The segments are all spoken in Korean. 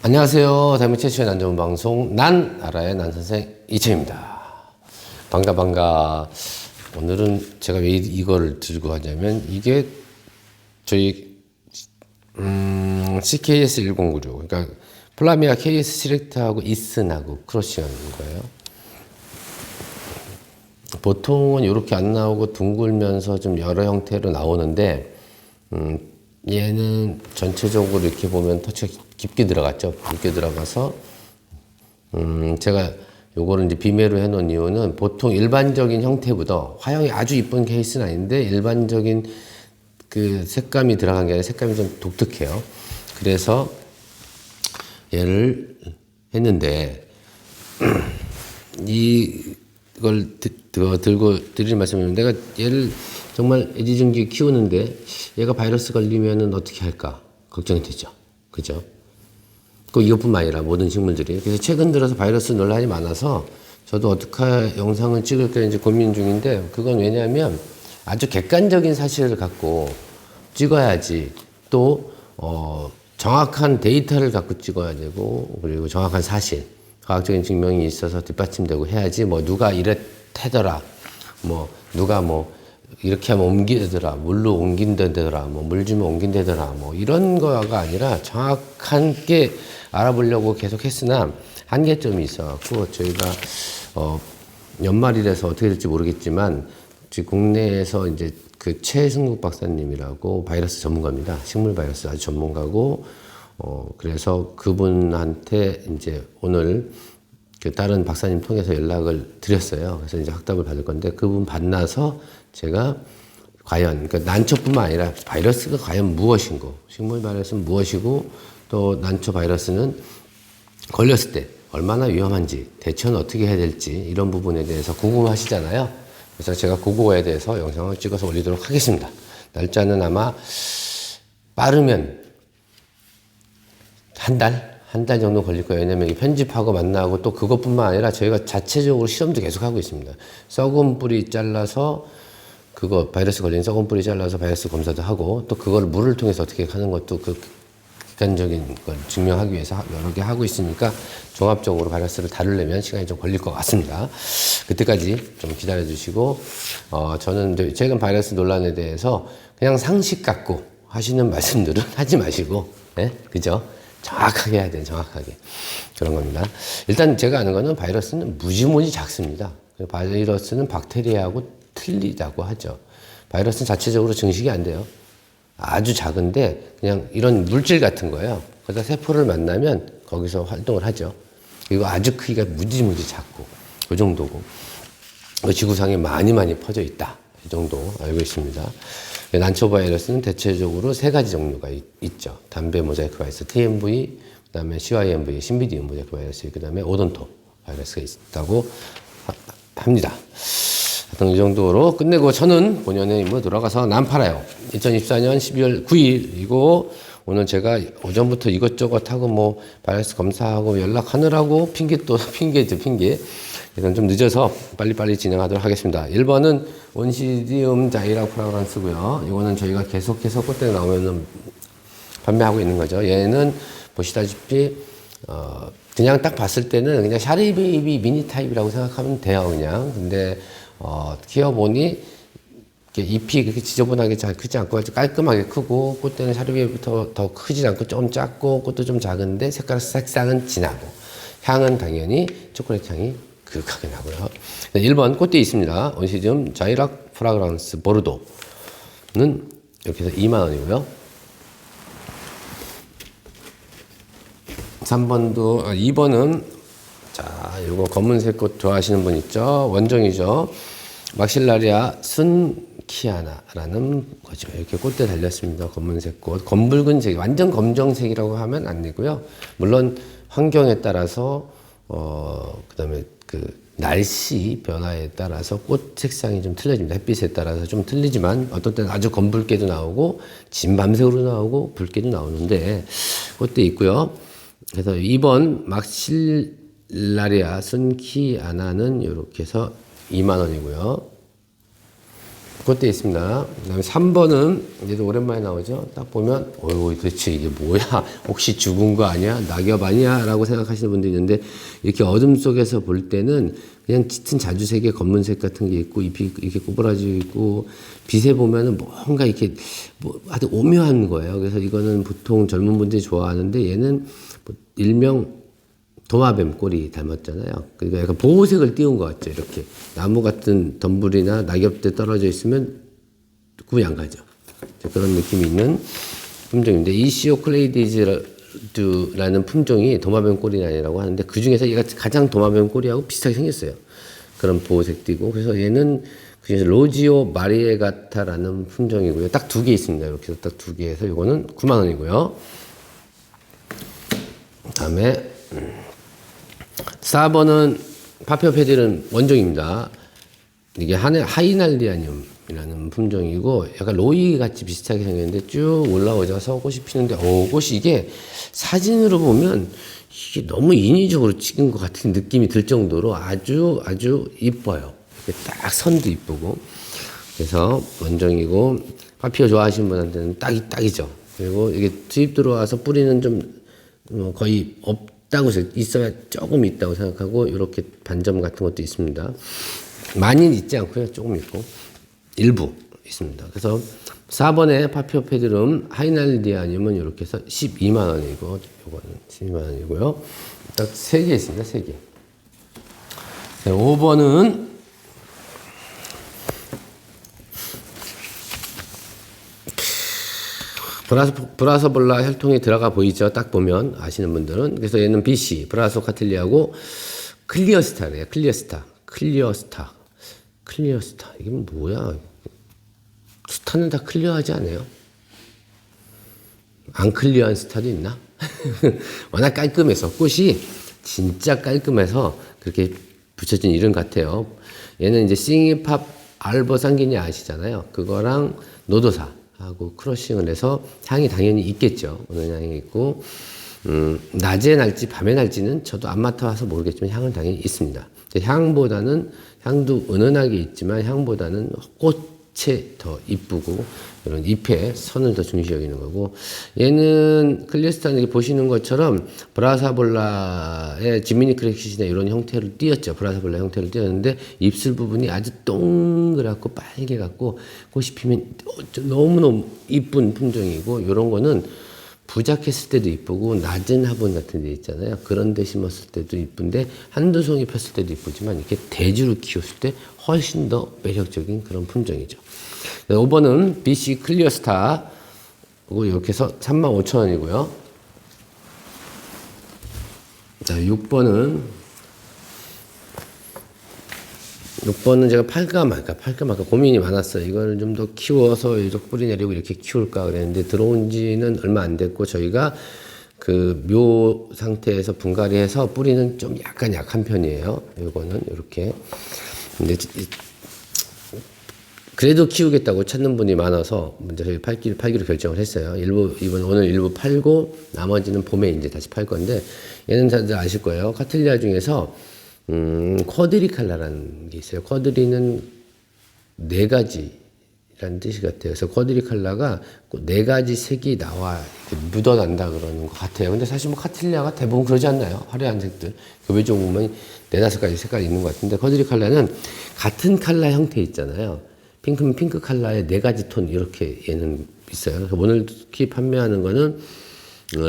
안녕하세요. 대한민국 최초의 난전문 방송 난 알아의 난선생 이채입니다. 반가. 오늘은 제가 왜 이걸 들고 하냐면 이게 저희 CKS 1096 그러니까 플라미아 KS 시렉트하고 이슨하고 크로싱하는 거예요. 보통은 이렇게 안 나오고 둥글면서 좀 여러 형태로 나오는데 얘는 전체적으로 이렇게 보면 터치가 깊게 들어갔죠. 깊게 들어가서 제가 요거를 이제 비매로 해놓은 이유는 보통 일반적인 형태보다 화형이 아주 이쁜 케이스는 아닌데 일반적인 그 색감이 들어간 게 아니라 색감이 좀 독특해요. 그래서 얘를 했는데 이걸 들고 드릴 말씀은 내가 얘를 정말 애지중지 키우는데 얘가 바이러스 걸리면은 어떻게 할까 걱정이 되죠. 그죠? 그 이것뿐만 아니라 모든 식물들이. 그래서 최근 들어서 바이러스 논란이 많아서 저도 어떻게 영상을 찍을까 이제 고민 중인데 그건 왜냐하면 아주 객관적인 사실을 갖고 찍어야지 또 정확한 데이터를 갖고 찍어야 되고 그리고 정확한 사실 과학적인 증명이 있어서 뒷받침되고 해야지 뭐 누가 이랬대더라 뭐 누가 뭐 이렇게 하면 옮기더라 물로 옮긴다더라 뭐 물 주면 옮긴다더라 뭐 이런 거가 아니라 정확한 게 알아보려고 계속 했으나 한계점이 있어갖고 저희가 연말이라서 어떻게 될지 모르겠지만 지금 국내에서 이제 그 최승국 박사님이라고 바이러스 전문가입니다. 식물 바이러스 아주 전문가고 그래서 그분한테 이제 오늘 그 다른 박사님 통해서 연락을 드렸어요. 그래서 이제 확답을 받을 건데 그분 만나서 제가 과연 그러니까 난초뿐만 아니라 바이러스가 과연 무엇인고 식물 바이러스는 무엇이고 또 난초 바이러스는 걸렸을 때 얼마나 위험한지 대처는 어떻게 해야 될지 이런 부분에 대해서 궁금하시잖아요. 그래서 제가 그거에 대해서 영상을 찍어서 올리도록 하겠습니다. 날짜는 아마 빠르면 한 달 정도 걸릴 거예요. 왜냐면 편집하고 만나고 또 그것뿐만 아니라 저희가 자체적으로 실험도 계속 하고 있습니다. 썩은 뿌리 잘라서 그거 바이러스 걸린 썩은 뿌리 잘라서 바이러스 검사도 하고 또 그걸 물을 통해서 어떻게 하는 것도 그 객관적인 걸 증명하기 위해서 여러 개 하고 있으니까 종합적으로 바이러스를 다루려면 시간이 좀 걸릴 것 같습니다. 그때까지 좀 기다려 주시고 저는 최근 바이러스 논란에 대해서 그냥 상식 갖고 하시는 말씀들은 하지 마시고 네? 그죠? 정확하게 해야 돼요. 정확하게. 그런 겁니다. 일단 제가 아는 거는 바이러스는 무지무지 작습니다. 바이러스는 박테리아하고 틀리다고 하죠. 바이러스는 자체적으로 증식이 안 돼요. 아주 작은데 그냥 이런 물질 같은 거예요. 그러다 세포를 만나면 거기서 활동을 하죠. 그리고 아주 크기가 무지무지 작고 그 정도고 지구상에 많이 퍼져 있다. 이 정도 알고 있습니다. 난초 바이러스는 대체적으로 세 가지 종류가 있죠. 담배 모자이크 바이러스, TMV, 그 다음에 CYMV, 신비디움 모자이크 바이러스, 그 다음에 오돈토 바이러스가 있다고 합니다. 하여튼 이 정도로 끝내고 저는 본연의 임무로 돌아가서 난팔아요. 2024년 12월 9일이고 오늘 제가 오전부터 이것저것 하고 뭐 바이러스 검사하고 연락하느라고 핑계죠. 그래서 좀 늦어서 빨리빨리 진행하도록 하겠습니다. 1번은 온시디움 자이라 프라그란스고요. 이거는 저희가 계속해서 꽃대가 나오면 판매하고 있는 거죠. 얘는 보시다시피 그냥 딱 봤을 때는 그냥 샤리베이비 미니 타입이라고 생각하면 돼요. 그냥 근데 키워보니 잎이 그렇게 지저분하게 잘 크지 않고 아주 깔끔하게 크고 꽃대는 샤리베이비부터 더 크지 않고 좀 작고 꽃도 좀 작은데 색상은 진하고 향은 당연히 초콜릿 향이 그윽하게 나고요. 1번 꽃대 있습니다. 온시디움 자이락 프라그란스 보르도는 이렇게 해서 2만원이고요. 2번은 자, 요거 검은색 꽃 좋아하시는 분 있죠? 원종이죠. 막실라리아 순키아나라는 거죠. 이렇게 꽃대 달렸습니다. 검은색 꽃. 검붉은 색, 완전 검정색이라고 하면 안 되고요. 물론 환경에 따라서 그다음에 그 날씨 변화에 따라서 꽃 색상이 좀 틀려집니다. 햇빛에 따라서 좀 틀리지만 어떤 때는 아주 검붉게도 나오고 진밤색으로 나오고 붉게도 나오는데 꽃대 있고요. 그래서 2번 막실라리아 순키아나는 이렇게 해서 2만원이고요. 그것도 있습니다. 그 다음에 3번은 얘도 오랜만에 나오죠. 딱 보면 도대체 이게 뭐야, 혹시 죽은 거 아니야, 낙엽 아니야 라고 생각하시는 분들이 있는데, 이렇게 어둠 속에서 볼 때는 그냥 짙은 자주색의 검은색 같은 게 있고, 잎이 이렇게 꼬부라지고 있고, 빛에 보면은 뭔가 이렇게 아주 오묘한 거예요. 그래서 이거는 보통 젊은 분들이 좋아하는데, 얘는 일명 도마뱀 꼬리 닮았잖아요. 그러니까 약간 보호색을 띄운 것 같죠. 이렇게 나무 같은 덤불이나 낙엽대 떨어져 있으면 구분이 안 가죠. 그런 느낌이 있는 품종인데, 이시오 클레이디즈라는 품종이 도마뱀 꼬리라고 하는데, 그 중에서 얘가 가장 도마뱀 꼬리하고 비슷하게 생겼어요. 그런 보호색 띄고. 그래서 얘는 그중에서 로지오 마리에가타라는 품종이고요. 딱 두 개 있습니다. 이렇게 딱 두 개에서 이거는 9만 원이고요. 그다음에 4번은 파피오페딜은 원종입니다. 이게 하이날리아늄이라는 품종이고, 약간 로이 같이 비슷하게 생겼는데 쭉 올라오셔서 꽃이 피는데, 꽃이 이게 사진으로 보면 이게 너무 인위적으로 찍은 것 같은 느낌이 들 정도로 아주 이뻐요. 딱 선도 이쁘고. 그래서 원종이고, 파피오 좋아하시는 분한테는 딱이죠. 그리고 이게 수입 들어와서 뿌리는 좀 거의 없다고 있어야 조금 있다고 생각하고, 이렇게 반점 같은 것도 있습니다. 많이는 있지 않고요. 조금 있고 일부 있습니다. 그래서 4번에 파피오페드름 하이날리아님은 이렇게 해서 12만 원이고, 요거는 12만 원이고요. 딱 3개 있습니다. 3개. 5번은 브라서볼라 혈통이 들어가 보이죠? 딱 보면 아시는 분들은. 그래서 얘는 BC, 브라소카틸리하고 클리어스타래요. 클리어스타. 이게 뭐야? 스타는 다 클리어하지 않아요? 안 클리어한 스타도 있나? 워낙 깔끔해서, 꽃이 진짜 깔끔해서 그렇게 붙여진 이름 같아요. 얘는 이제 싱이팝 알버상기니 아시잖아요. 그거랑 노도사 하고 크러싱을 해서 향이 당연히 있겠죠. 어느 향이 있고, 낮에 날지 밤에 날지는 저도 안 맡아봐서 모르겠지만 향은 당연히 있습니다. 향도 은은하게 있지만 향보다는 꽃에 더 이쁘고, 이런 잎에 선을 더 중시 여기는 거고, 얘는 클리스탄 보시는 것처럼 브라사볼라의 지미니 크랙시나 이런 형태를 띄었죠. 브라사볼라 형태를 띄었는데, 입술 부분이 아주 동그랗고 빨개 갖고 꽃이 피면 너무너무 이쁜 품종이고, 이런 거는 부작했을 때도 이쁘고, 낮은 화분 같은 데 있잖아요. 그런 데 심었을 때도 이쁜데, 한두 송이 폈을 때도 이쁘지만, 이렇게 대주로 키웠을 때 훨씬 더 매력적인 그런 품종이죠. 5번은 BC 클리어스타, 이렇게 해서 35,000원이고요. 자, 6번은 제가 팔까 말까 고민이 많았어요. 이걸 좀 더 키워서 이렇게 뿌리 내리고 이렇게 키울까 그랬는데, 들어온 지는 얼마 안 됐고, 저희가 그 묘 상태에서 분갈이해서 뿌리는 좀 약간 약한 편이에요. 이거는 이렇게. 근데 그래도 키우겠다고 찾는 분이 많아서 먼저 저희 팔기로 결정을 했어요. 오늘 일부 팔고, 나머지는 봄에 이제 다시 팔 건데, 얘는 다들 아실 거예요. 카틀리아 중에서 쿼드리칼라라는 게 있어요. 쿼드리는 4가지라는 뜻이 같아요. 그래서 쿼드리칼라가 4가지 색이 나와 묻어난다 그러는 것 같아요. 근데 사실 카틀리아가 대부분 그러지 않나요? 화려한 색들. 교배종 보면 4-5가지 색깔이 있는 것 같은데, 쿼드리칼라는 같은 칼라 형태 있잖아요. 핑크면 핑크 칼라의 4가지 톤, 이렇게 얘는 있어요. 그래서 오늘 특히 판매하는 거는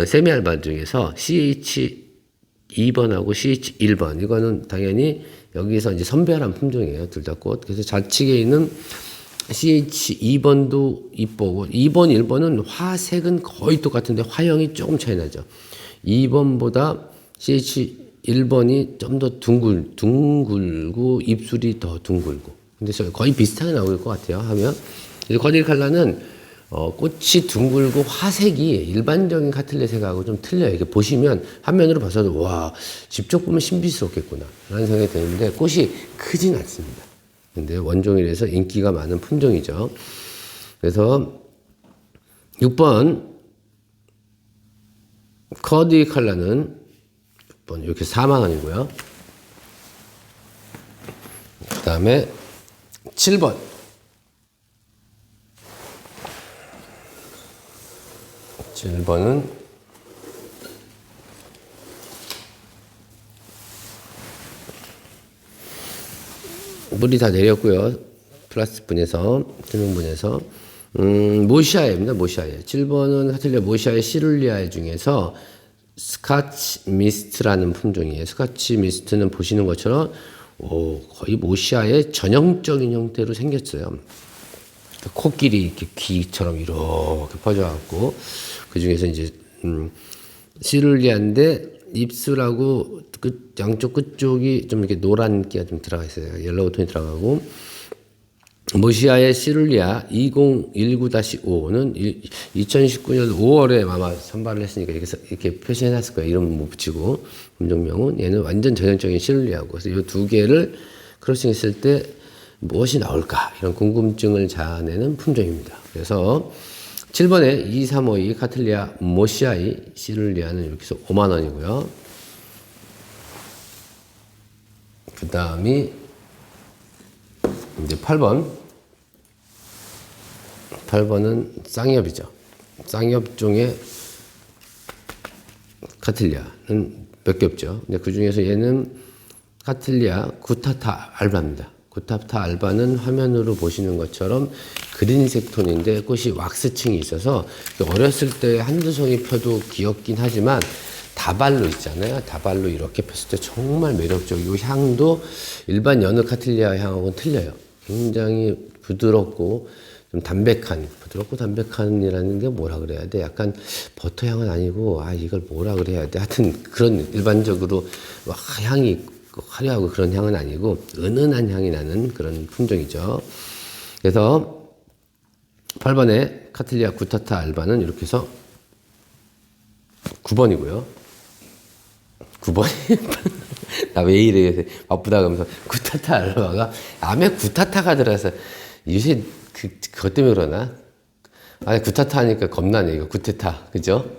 세미알바 중에서 CH2번하고 CH1번. 이거는 당연히 여기서 이제 선별한 품종이에요. 둘 다 꽃. 그래서 좌측에 있는 CH2번도 이쁘고, 2번, 1번은 화색은 거의 똑같은데 화형이 조금 차이 나죠. 2번보다 CH1번이 좀 더 둥글고, 입술이 더 둥글고. 근데 거의 비슷하게 나올 것 같아요. 하면. 쿼드리 칼라는 꽃이 둥글고 화색이 일반적인 카틀레색하고 좀 틀려요. 이렇게 보시면 화면으로 봐서도 와, 직접 보면 신비스럽겠구나 라는 생각이 드는데, 꽃이 크진 않습니다. 근데 원종이라서 인기가 많은 품종이죠. 그래서 6번 쿼드리 칼라는 6번 이렇게 4만 원이고요. 그 다음에 7번 7번은 물이 다 내렸고요. 플라스틱 분에서, 투명 분에서. 모시아예입니다. 모시아예. 7번은 카틀리아 모시아의 시룰리아 중에서 스카치 미스트라는 품종이에요. 스카치 미스트는 보시는 것처럼 거의 모시아의 전형적인 형태로 생겼어요. 코끼리 이렇게 귀처럼 이렇게 퍼져갖고 그 중에서 이제 시룰리아인데 입술하고 양쪽 끝쪽이 좀 이렇게 노란기가 좀 들어가 있어요. 옐로우 톤이 들어가고 모시아의 시룰리아 2019-5는 2019년 5월에 아마 선발을 했으니까 이렇게 표시해놨을 거예요. 이름 못 붙이고 품종명은 얘는 완전 전형적인 시룰리아고 그래서 이 두 개를 크로싱했을 때 무엇이 나올까 이런 궁금증을 자아내는 품종입니다. 그래서 7번에 2352 카틀리아 모시아이 시룰리아는 이렇게 해서 5만 원이고요. 그 다음이 이제 8번은 쌍엽이죠. 쌍엽종의 카틀리아는 몇 개 없죠. 근데 그 중에서 얘는 카틀리아 구타타 알바입니다. 구타타 알바는 화면으로 보시는 것처럼 그린색 톤인데 꽃이 왁스층이 있어서 어렸을 때 한두 송이 펴도 귀엽긴 하지만 다발로 있잖아요. 다발로 이렇게 폈을 때 정말 매력적이고 향도 일반 여느 카틀리아 향하고는 틀려요. 굉장히 부드럽고 좀 부드럽고 담백한이라는 게 뭐라 그래야 돼? 약간 버터 향은 아니고 이걸 뭐라 그래야 돼? 하여튼 그런 일반적으로 향이 있고 화려하고 그런 향은 아니고 은은한 향이 나는 그런 품종이죠. 그래서 8번에 카틀리아 구타타 알바는 이렇게 해서 9번이고요. 9번? 나 왜 이래 바쁘다 그러면서 구타타 알바가 암에 구타타가 들어서 요새 그것 때문에 그러나? 구타타 하니까 겁나네 이거 구테타 그죠?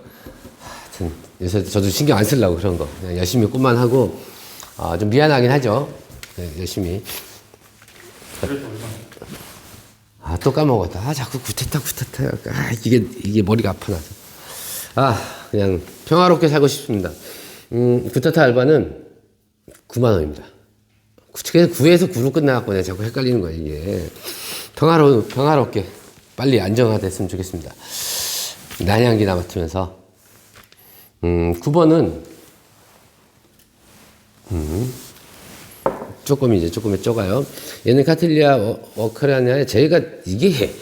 하여튼 요새 저도 신경 안 쓰려고 그런 거 그냥 열심히 꿈만 하고 좀 미안하긴 하죠. 네, 열심히 또 까먹었다. 자꾸 구테타 이게 머리가 아파나서 그냥 평화롭게 살고 싶습니다. 구타타 알바는 9만 원입니다. 9에서 9로 끝나갖고 내가 자꾸 헷갈리는 거야, 이게. 평화롭게 빨리 안정화됐으면 좋겠습니다. 난향기나 맡으면서. 9번은, 조금 적어요. 얘는 카틀리아 워커리아나에 저희가 이게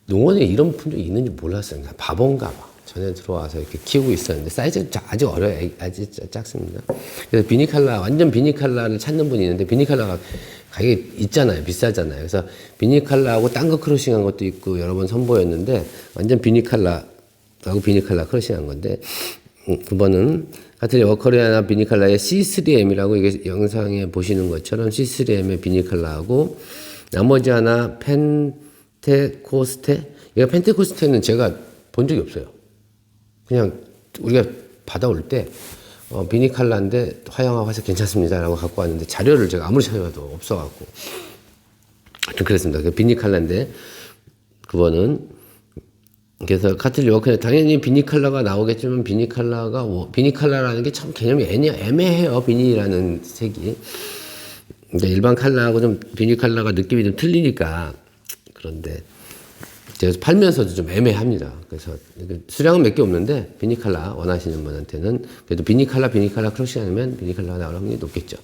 농원에 이런 품종이 있는지 몰랐어요. 바본가 봐. 전에 들어와서 이렇게 키우고 있었는데 사이즈가 아직 어려요. 아직 작습니다. 그래서 비니칼라 완전 비니칼라를 찾는 분이 있는데 비니칼라가 가격이 있잖아요. 비싸잖아요. 그래서 비니칼라하고 딴 거 크로싱한 것도 있고 여러 번 선보였는데 완전 비니칼라하고 비니칼라 크로싱한 건데 9번은 카틀리아 워커리아나 비니칼라의 C3M이라고 이게 영상에 보시는 것처럼 C3M의 비니칼라하고 나머지 하나 펜테코스테. 얘가 펜테코스테는 제가 본 적이 없어요. 그냥 우리가 받아올 때 비니칼라인데 화형하고 해서 괜찮습니다 라고 갖고 왔는데 자료를 제가 아무리 찾아봐도 없어갖고 하여튼 그랬습니다. 비니칼라인데 9번은 그래서 카틀리아 워커리아 당연히 비니칼라가 나오겠지만 비니칼라라는 게 참 개념이 애매해요. 비니라는 색이 그러니까 일반 칼라하고 좀 비니칼라가 느낌이 좀 틀리니까 그런데 제가 팔면서도 좀 애매합니다. 그래서 수량은 몇 개 없는데 비니칼라 원하시는 분한테는 그래도 비니칼라 크로싱 하면 비니칼라가 나올 확률이 높겠죠.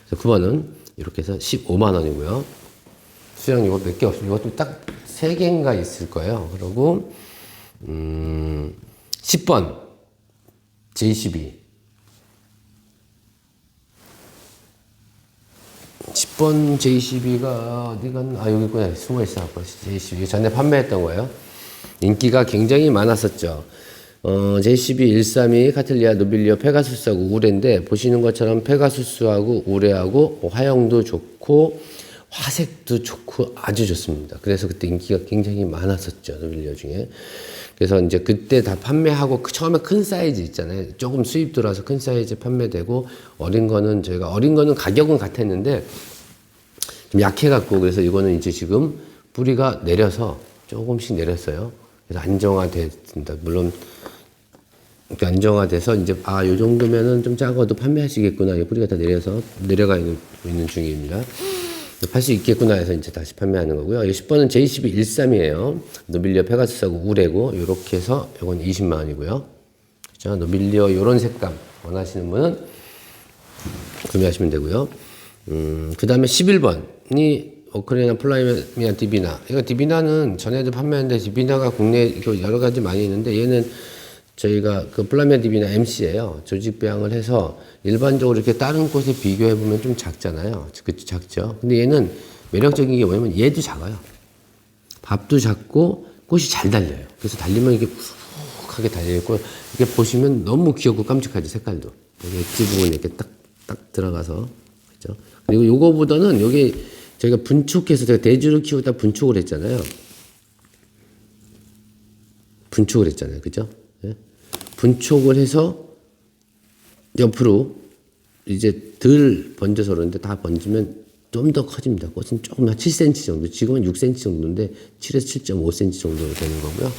그래서 9번은 이렇게 해서 15만 원이고요. 수량 이거 몇 개 없습니다. 이것도 딱 3개인가 있을 거예요. 그리고 10번 J12 10번 J12가 어디 갔나? 여기 있구나. 숨어있어. J12. 전에 판매했던 거예요. 인기가 굉장히 많았었죠. J12 132 카틀리아 노빌리오 페가수스하고 우레인데 보시는 것처럼 페가수스하고 우레하고 화형도 좋고 화색도 좋고 아주 좋습니다. 그래서 그때 인기가 굉장히 많았었죠. 노빌리오 중에. 그래서 이제 그때 다 판매하고 처음에 큰 사이즈 있잖아요. 조금 수입 들어와서 큰 사이즈 판매되고 어린 거는 가격은 같았는데 좀 약해갖고 그래서 이거는 이제 지금 뿌리가 내려서 조금씩 내렸어요. 그래서 안정화됐습니다. 물론 이렇게 안정화돼서 이제 요 정도면은 좀 작아도 판매하시겠구나. 이 뿌리가 다 내려가 있는 중입니다. 팔 수 있겠구나 해서 이제 다시 판매하는 거고요. 10번은 J1213이에요. 노빌리어 페가수스하고 우레고 요렇게 해서 요건 20만 원이고요. 그죠? 노빌리어 요런 색감 원하시는 분은 구매하시면 되고요. 그 다음에 11번이 오크레나 플라미아 디비나. 이거 디비나는 전에도 판매했는데 디비나가 국내에 이거 여러 가지 많이 있는데 얘는 저희가 그 플라미아 디비나 MC예요. 조직 배양을 해서 일반적으로 이렇게 다른 꽃에 비교해 보면 좀 작잖아요. 그치, 작죠. 근데 얘는 매력적인 게 뭐냐면 얘도 작아요. 밥도 작고 꽃이 잘 달려요. 그래서 달리면 이게 푹하게 달려있고 이렇게 보시면 너무 귀엽고 깜찍하죠. 색깔도. 여기 엣지 부분이 이렇게 딱 들어가서. 그죠. 그리고 요거보다는 여기 저희가 분촉해서 제가 대주를 키우다 분촉을 했잖아요. 그죠? 네? 분촉을 해서 옆으로 이제 덜 번져서 그러는데 다 번지면 좀 더 커집니다. 꽃은 조금 한 7cm 정도, 지금은 6cm 정도인데 7에서 7.5cm 정도 되는 거고요.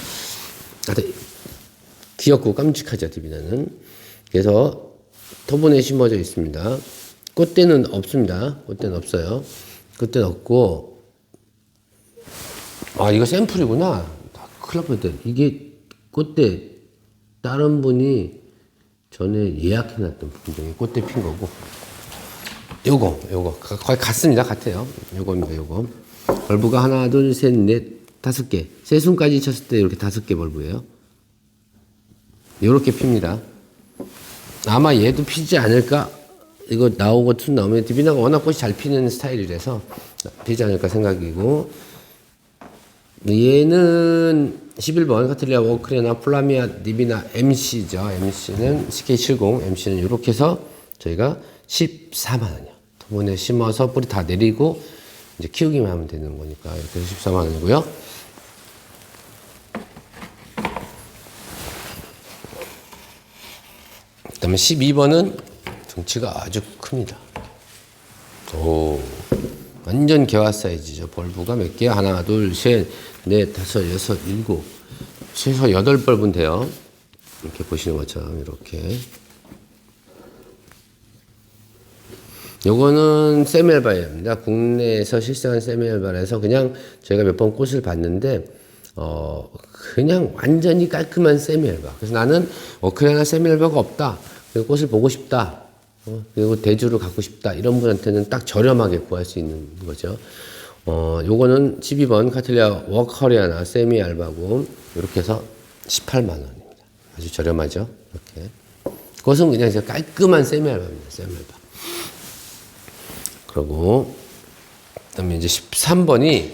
귀엽고 깜찍하죠, 디비나는. 그래서 토분에 심어져 있습니다. 꽃대는 없습니다. 꽃대는 없어요. 꽃대는 없고, 이거 샘플이구나. 큰일 날 뻔했다. 이게 꽃대 다른 분이 전에 예약해놨던 분명히 꽃대 핀 거고, 요거 거의 같아요. 요겁니다. 요거 벌브가 하나, 둘, 셋, 넷, 5개, 새순까지 쳤을 때 이렇게 5개 벌브예요. 요렇게 핍니다. 아마 얘도 피지 않을까? 이거 나오고 툰 나오면 디비나가 워낙 꽃이 잘 피는 스타일이라서 피지 않을까 생각이고, 얘는 11번 카틀리아 워크레나 플라미아 디비나 MC죠. MC는 CK70, MC는 이렇게 해서 저희가 14만 원이요. 토분에 심어서 뿌리 다 내리고 이제 키우기만 하면 되는 거니까 이렇게 해서 14만 원이고요. 그 다음에 12번은 덩치가 아주 큽니다. 완전 개화 사이즈죠. 벌브가 몇 개야? 하나, 둘, 셋, 넷, 다섯, 여섯, 일곱. 최소 8벌브는 돼요. 이렇게 보시는 것처럼, 이렇게. 요거는 세미알바입니다. 국내에서 실생한 세미알바라서 그냥 저희가 몇 번 꽃을 봤는데, 그냥 완전히 깔끔한 세미알바. 그래서 나는 오크레나 세미알바가 없다. 그리고 꽃을 보고 싶다. 그리고 대주를 갖고 싶다. 이런 분한테는 딱 저렴하게 구할 수 있는 거죠. 요거는 12번 카틀리아 워커리아나 세미알바고, 이렇게 해서 18만 원입니다. 아주 저렴하죠. 이렇게. 그것은 그냥 깔끔한 세미알바입니다. 세미알바. 그리고, 그 다음에 이제 13번이,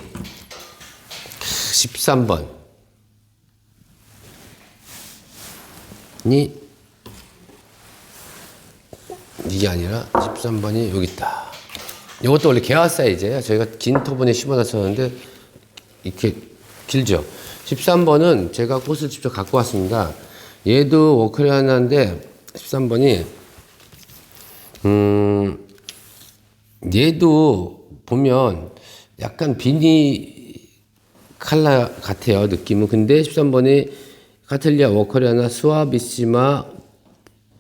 13번이, 이게 아니라 13번이 여기 있다. 이것도 원래 개화 사이즈예요. 저희가 긴 토분에 심어놨었는데 이렇게 길죠. 13번은 제가 꽃을 직접 갖고 왔습니다. 얘도 워크레아나인데 13번이 얘도 보면 약간 비니 칼라 같아요. 느낌은. 근데 13번이 카틀리아 워커리아나 스와비시마,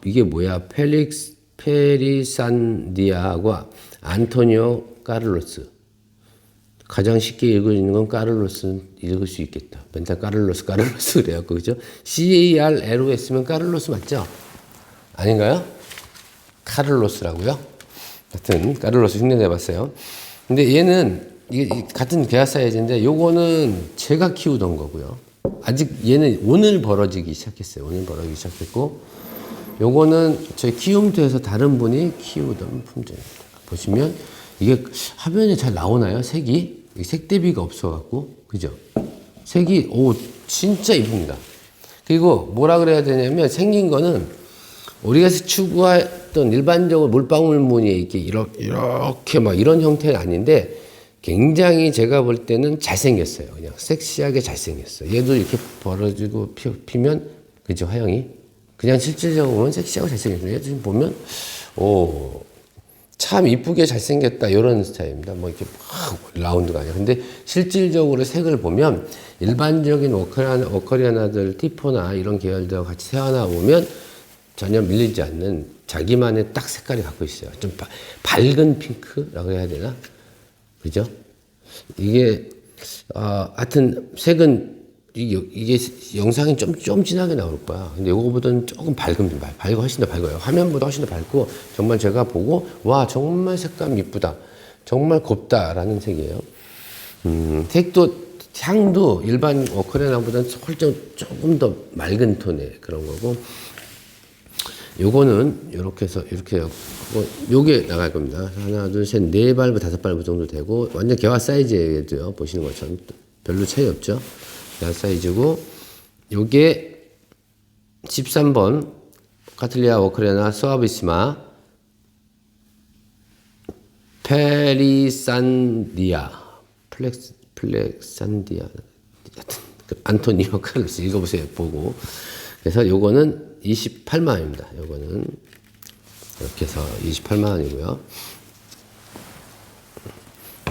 이게 뭐야? 펠릭스 페리산디아하고 안토니오 까를로스. 가장 쉽게 읽을 수 있는 건 까를로스는 읽을 수 있겠다. 맨날 까를로스 그래갖고, 그죠? CARLOS면 까를로스 맞죠? 아닌가요? 카를로스라고요? 하여튼, 까를로스 흉내 내봤어요. 근데 얘는, 이게 같은 개화 사이즈인데, 요거는 제가 키우던 거고요. 아직 얘는 오늘 벌어지기 시작했어요. 오늘 벌어지기 시작했고, 요거는 저희 키움터에서 다른 분이 키우던 품종입니다. 보시면 이게 화면에 잘 나오나요? 색이? 색 대비가 없어갖고, 그죠? 색이, 진짜 이쁩니다. 그리고 뭐라 그래야 되냐면 생긴 거는 우리가 추구했던 일반적으로 물방울무늬에 이렇게 막 이런 형태는 아닌데 굉장히 제가 볼 때는 잘생겼어요. 그냥 섹시하게 잘생겼어요. 얘도 이렇게 벌어지고 피면, 그죠? 화형이. 그냥 실질적으로 보면 섹시하고 잘생겼어요. 지금 보면, 참 이쁘게 잘생겼다 이런 스타일입니다. 뭐 이렇게 막 라운드가 아니라. 근데 실질적으로 색을 보면 일반적인 워커리아나들 티포나 이런 계열들하고 같이 태어나 보면 전혀 밀리지 않는 자기만의 딱 색깔이 갖고 있어요. 좀 밝은 핑크라고 해야 되나? 그죠? 이게 하여튼 색은 이게 영상이 좀 진하게 나올 거야. 근데 이거보다는 조금 밝고 훨씬 더 밝아요. 화면보다 훨씬 더 밝고 정말 제가 보고 와 정말 색감 이쁘다. 정말 곱다라는 색이에요. 색도 향도 일반 워커리아나보다는 훨씬 조금 더 맑은 톤의 그런 거고. 요거는 이렇게 해서 이렇게 하고 요게 나갈 겁니다. 하나, 둘, 셋, 네 발브, 다섯 발브 정도 되고 완전 개화 사이즈에도요. 보시는 것처럼 별로 차이 없죠. 개화 사이즈고 요게 13번 카틀리아 워커리아나 수아비스마 페리산디아 플렉산디아 안토니오 칼로스 읽어보세요. 보고 그래서 요거는 28만 원입니다. 요거는 이렇게 해서 28만 원이고요.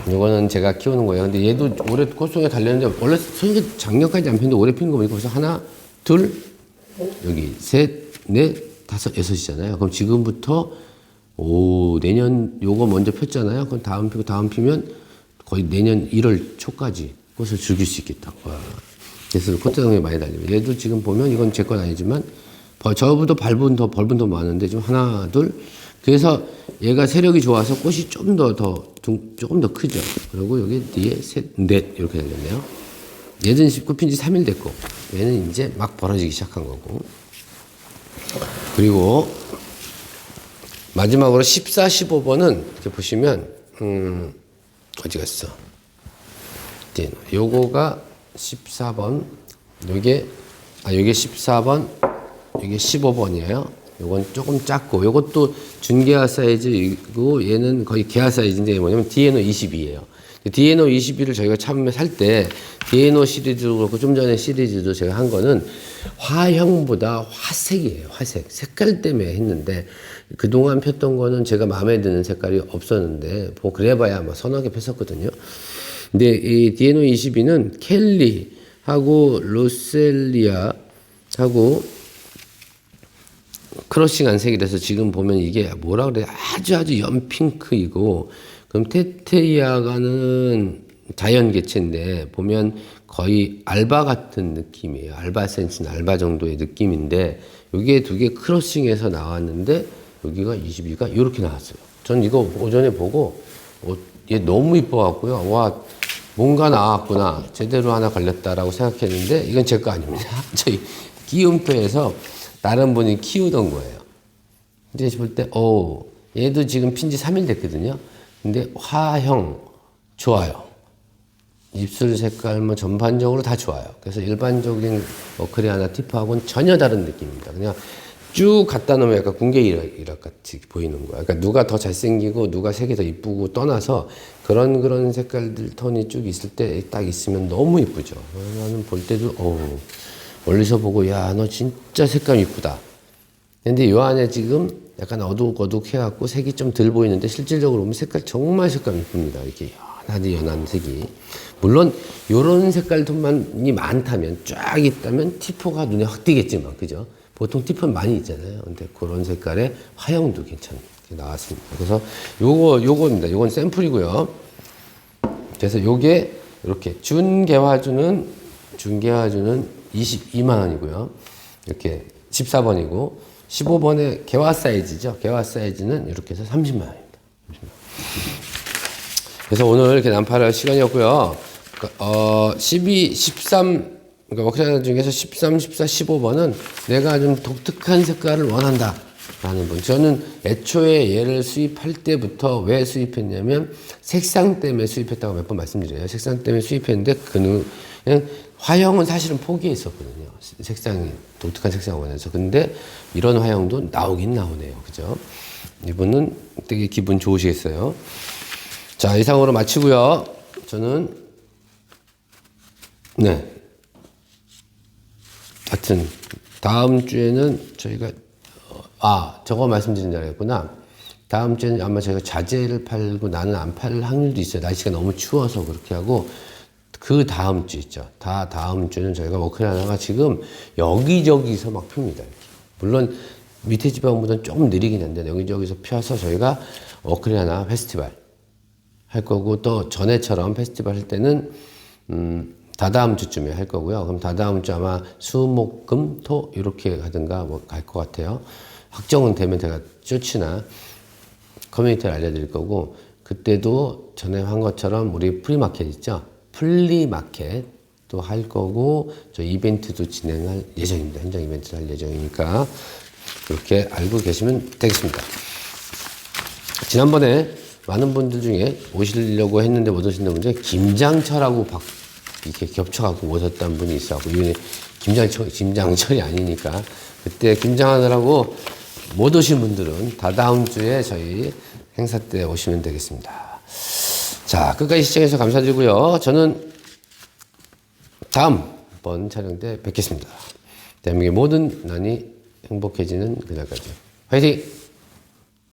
요거는 제가 키우는 거예요. 근데 얘도 올해 꽃송이가 달렸는데 원래 송이가 작년까지 안 피는데 올해 핀 거 보니까 벌써 하나, 둘, 여기 셋, 넷, 다섯, 여섯이잖아요. 그럼 지금부터 내년 요거 먼저 폈잖아요. 그럼 다음 피고 다음 피면 거의 내년 1월 초까지 꽃을 즐길 수 있겠다. 와. 그래서 꽃대성이 많이 달립니다. 얘도 지금 보면 이건 제 건 아니지만 저보다 벌분 더 많은데 좀 하나, 둘. 그래서 얘가 세력이 좋아서 꽃이 조금 더 크죠. 그리고 여기 뒤에 셋, 넷 이렇게 달렸네요. 얘는 꽃핀 지 3일 됐고 얘는 이제 막 벌어지기 시작한 거고. 그리고 마지막으로 14, 15번은 이렇게 보시면 어디 갔어? 요거가 14번, 요게 14번, 이게 15번이에요. 요건 조금 작고, 요것도 준계화 사이즈이고, 얘는 거의 계화 사이즈인데 뭐냐면 디에노 22예요. 디에노 22를 저희가 처음에 살 때, 디에노 시리즈도 그렇고, 좀 전에 시리즈도 제가 한 거는 화형보다 화색이에요. 화색. 색깔 때문에 했는데, 그동안 폈던 거는 제가 마음에 드는 색깔이 없었는데, 뭐 그래봐야 아마 서너 개 폈었거든요. 근데 이 디에노 22는 켈리하고 로셀리아하고 크러싱한 색이라서 지금 보면 이게 뭐라 그래 아주 연핑크이고 그럼 테테이아가는 자연 개체인데 보면 거의 알바 같은 느낌이에요. 알바 센스는 알바 정도의 느낌인데 여기에 두 개 크러싱해서 나왔는데 여기가 22가 이렇게 나왔어요. 전 이거 오전에 보고 얘 너무 이뻐갖고요. 와 뭔가 나왔구나. 제대로 하나 걸렸다라고 생각했는데 이건 제 거 아닙니다. 저희 기욤표에서 다른 분이 키우던 거예요. 근데 볼 때, 얘도 지금 핀지 3일 됐거든요. 근데 화형 좋아요. 입술 색깔 뭐 전반적으로 다 좋아요. 그래서 일반적인 워커리아나 티프하고는 전혀 다른 느낌입니다. 그냥 쭉 갖다 놓으면 약간 군계 일학 같이 보이는 거야. 그러니까 누가 더 잘생기고 누가 색이 더 이쁘고 떠나서 그런 색깔들 톤이 쭉 있을 때 딱 있으면 너무 이쁘죠. 나는 볼 때도 멀리서 보고 야 너 진짜 색감 이쁘다. 근데 요 안에 지금 약간 어둑어둑 해갖고 색이 좀 덜 보이는데 실질적으로 보면 정말 색감 이쁩니다. 이렇게 연한 색이. 물론 요런 색깔 톤만이 많다면 쫙 있다면 티포가 눈에 확 띄겠지만 그죠? 보통 티포는 많이 있잖아요. 근데 그런 색깔의 화형도 괜찮게 나왔습니다. 그래서 요거입니다. 요건 샘플이고요. 그래서 요게 이렇게 준개화주는 22만 원이고요. 이렇게 14번이고 15번의 개화 사이즈죠. 개화 사이즈는 이렇게 해서 30만 원입니다. 30만 원. 그래서 오늘 이렇게 난파할 시간이었고요. 12, 13 그러니까 워커리아나 중에서 13, 14, 15번은 내가 좀 독특한 색깔을 원한다 라는 분. 저는 애초에 얘를 수입할 때부터 왜 수입했냐면 색상 때문에 수입했다고 몇 번 말씀드려요. 색상 때문에 수입했는데 그냥 화형은 사실은 포기했었거든요. 색상이 독특한 색상을 원해서. 근데 이런 화형도 나오긴 나오네요. 그죠? 이분은 되게 기분 좋으시겠어요. 자, 이상으로 마치고요. 저는 하여튼 다음 주에는 저희가 저거 말씀드린 줄 알겠구나. 다음 주에는 아마 제가 자재를 팔고 나는 안 팔 확률도 있어요. 날씨가 너무 추워서 그렇게 하고, 그 다음 주 있죠. 다음 주는 저희가 워크리 하나가 지금 여기저기서 막 핍니다. 물론 밑에 지방보다는 조금 느리긴 한데 여기저기서 펴서 저희가 워크리 하나 페스티벌 할 거고, 또 전에처럼 페스티벌 할 때는 다다음 주쯤에 할 거고요. 그럼 다다음 주 아마 수, 목, 금, 토 이렇게 가든가 뭐 갈 것 같아요. 확정은 되면 제가 쇼츠나 커뮤니티를 알려드릴 거고, 그때도 전에 한 것처럼 우리 프리마켓 있죠? 플리마켓도 할 거고, 저 이벤트도 진행할 예정입니다. 현장 이벤트를 할 예정이니까 그렇게 알고 계시면 되겠습니다. 지난번에 많은 분들 중에 오시려고 했는데 못 오시는 분들 김장철하고 이렇게 겹쳐갖고 오셨다는 분이 있어갖고, 이번에 김장철이 아니니까 그때 김장하느라고 못 오신 분들은 다다음 주에 저희 행사 때 오시면 되겠습니다. 자, 끝까지 시청해주셔서 감사드리고요. 저는 다음번 촬영 때 뵙겠습니다. 대한민국의 모든 난이 행복해지는 그날까지 화이팅!